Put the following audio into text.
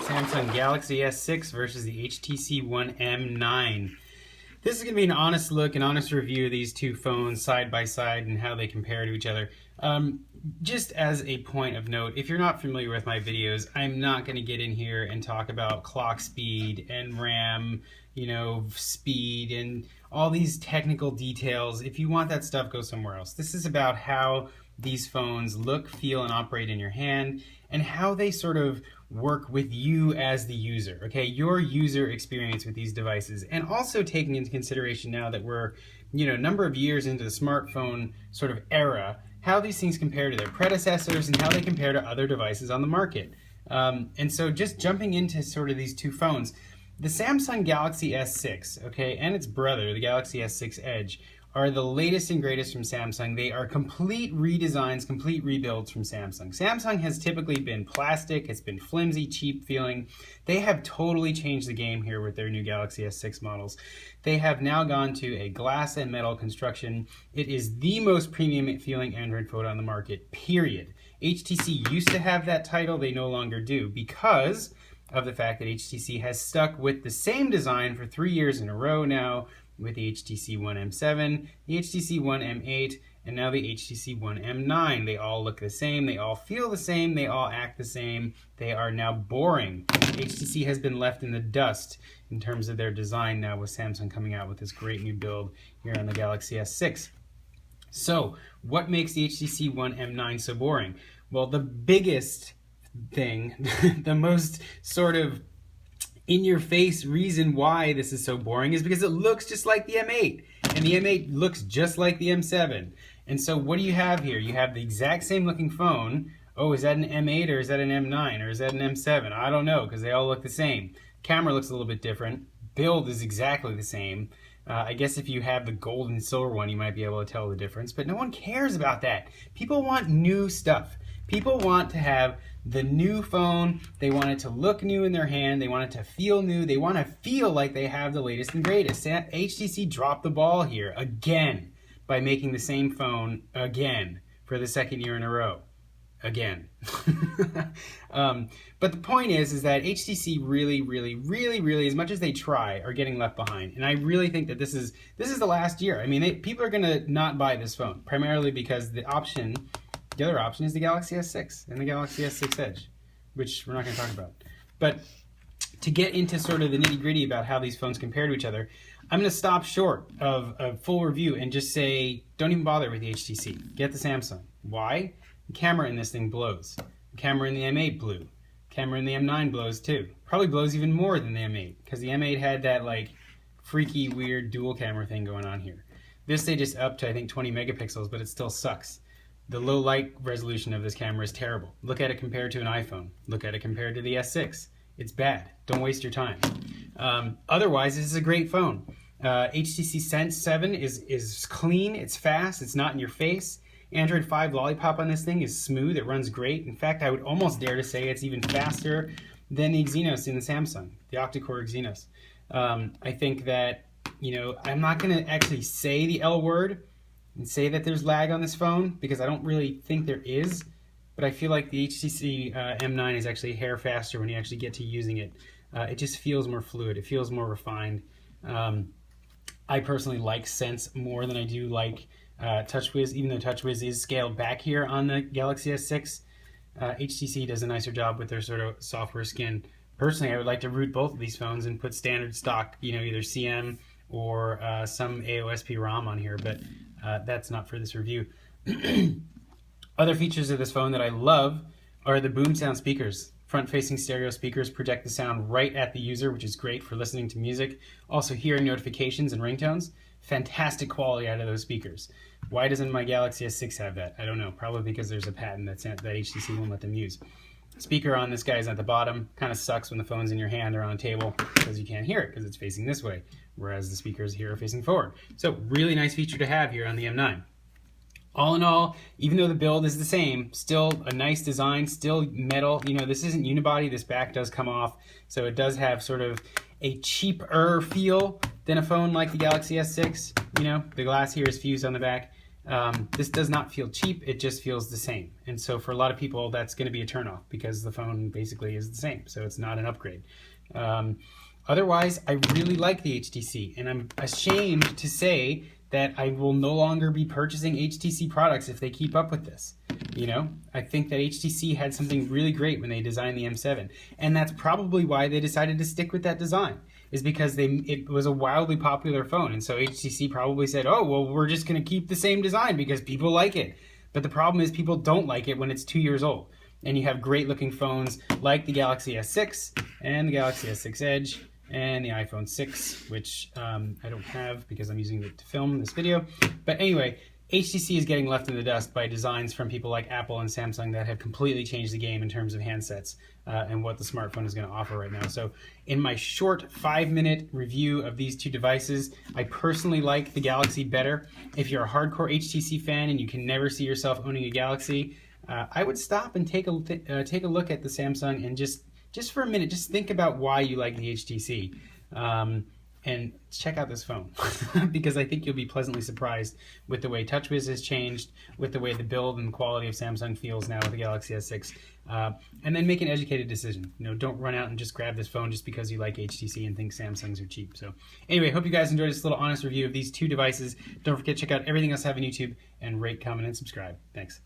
Samsung Galaxy S6 versus the HTC One M9. This is going to be an honest look, an honest review of these two phones side by side and how they compare to each other. Just as a point of note, if you're not familiar with my videos, I'm not going to get in here and talk about clock speed and RAM, speed and all these technical details. If you want that stuff, go somewhere else. This is about how these phones look, feel, and operate in your hand, and how they sort of work with you as the user, okay? Your user experience with these devices, and also taking into consideration now that we're, a number of years into the smartphone sort of era, how these things compare to their predecessors and how they compare to other devices on the market. And so just jumping into sort of these two phones, the Samsung Galaxy S6, okay, and its brother, the Galaxy S6 Edge, are the latest and greatest from Samsung. They are complete redesigns, complete rebuilds from Samsung. Samsung has typically been plastic, it's been flimsy, cheap feeling. They have totally changed the game here with their new Galaxy S6 models. They have now gone to a glass and metal construction. It is the most premium feeling Android phone on the market, period. HTC used to have that title, they no longer do, because of the fact that HTC has stuck with the same design for 3 years in a row now, with the HTC One M7, the HTC One M8, and now the HTC One M9. They all look the same, they all feel the same, they all act the same. They are now boring. HTC has been left in the dust in terms of their design now, with Samsung coming out with this great new build here on the Galaxy S6. So, what makes the HTC One M9 so boring? Well, the biggest thing, the most sort of in-your-face reason why this is so boring is because it looks just like the M8, and the M8 looks just like the M7. And so what do you have here? You have the exact same looking phone. Oh, is that an M8 or is that an M9 or is that an M7? I don't know, because they all look the same. Camera looks a little bit different. Build is exactly the same. I guess if you have the gold and silver one, you might be able to tell the difference, but no one cares about that. People want new stuff. People want to have the new phone, they want it to look new in their hand, they want it to feel new, they want to feel like they have the latest and greatest. HTC dropped the ball here again by making the same phone again for the second year in a row. Again. But the point is that HTC really, as much as they try, are getting left behind. And I really think that this is the last year. I mean, people are going to not buy this phone, primarily because the other option is the Galaxy S6 and the Galaxy S6 Edge, which we're not going to talk about. But to get into sort of the nitty-gritty about how these phones compare to each other, I'm going to stop short of a full review and just say, don't even bother with the HTC. Get the Samsung. Why? The camera in this thing blows. The camera in the M8 blew. The camera in the M9 blows too. Probably blows even more than the M8, because the M8 had that like freaky, weird dual camera thing going on here. This they just upped to, I think, 20 megapixels, but it still sucks. The low light resolution of this camera is terrible. Look at it compared to an iPhone. Look at it compared to the S6. It's bad. Don't waste your time. Otherwise, this is a great phone. HTC Sense 7 is clean, it's fast, it's not in your face. Android 5 Lollipop on this thing is smooth, it runs great. In fact, I would almost dare to say it's even faster than the Exynos in the Samsung, the octa-core Exynos. I think that, I'm not going to actually say the L word and say that there's lag on this phone, because I don't really think there is, but I feel like the HTC M9 is actually a hair faster when you actually get to using it. It just feels more fluid, it feels more refined. I personally like Sense more than I do like TouchWiz, even though TouchWiz is scaled back here on the Galaxy S6. HTC does a nicer job with their sort of software skin. Personally, I would like to root both of these phones and put standard stock, either CM or some AOSP ROM on here, but that's not for this review. Other features of this phone that I love are the boom sound speakers. Front-facing stereo speakers project the sound right at the user, which is great for listening to music. Also hearing notifications and ringtones. Fantastic quality out of those speakers. Why doesn't my Galaxy S6 have that? I don't know. Probably because there's a patent that HTC won't let them use. Speaker on this guy is at the bottom. Kind of sucks when the phone's in your hand or on a table, because you can't hear it because it's facing this way, whereas the speakers here are facing forward. So really nice feature to have here on the M9. All in all, even though the build is the same, still a nice design, still metal. This isn't unibody, this back does come off, so it does have sort of a cheaper feel than a phone like the Galaxy S6. The glass here is fused on the back. This does not feel cheap, it just feels the same. And so for a lot of people, that's going to be a turnoff because the phone basically is the same, so it's not an upgrade. Otherwise, I really like the HTC, and I'm ashamed to say that I will no longer be purchasing HTC products if they keep up with this. You know, I think that HTC had something really great when they designed the M7, and that's probably why they decided to stick with that design, is because it was a wildly popular phone, and so HTC probably said, oh, well, we're just going to keep the same design because people like it. But the problem is people don't like it when it's 2 years old, and you have great looking phones like the Galaxy S6 and the Galaxy S6 Edge and the iPhone 6, which I don't have because I'm using it to film this video. But anyway, HTC is getting left in the dust by designs from people like Apple and Samsung that have completely changed the game in terms of handsets and what the smartphone is going to offer right now. So in my short 5-minute review of these two devices, I personally like the Galaxy better. If you're a hardcore HTC fan and you can never see yourself owning a Galaxy, I would stop and take a look at the Samsung and just for a minute, just think about why you like the HTC. And check out this phone because I think you'll be pleasantly surprised with the way TouchWiz has changed, with the way the build and quality of Samsung feels now with the Galaxy S6, and then make an educated decision. You know, don't run out and just grab this phone just because you like HTC and think Samsungs are cheap. So anyway, hope you guys enjoyed this little honest review of these two devices. Don't forget to check out everything else I have on YouTube and rate, comment, and subscribe. Thanks.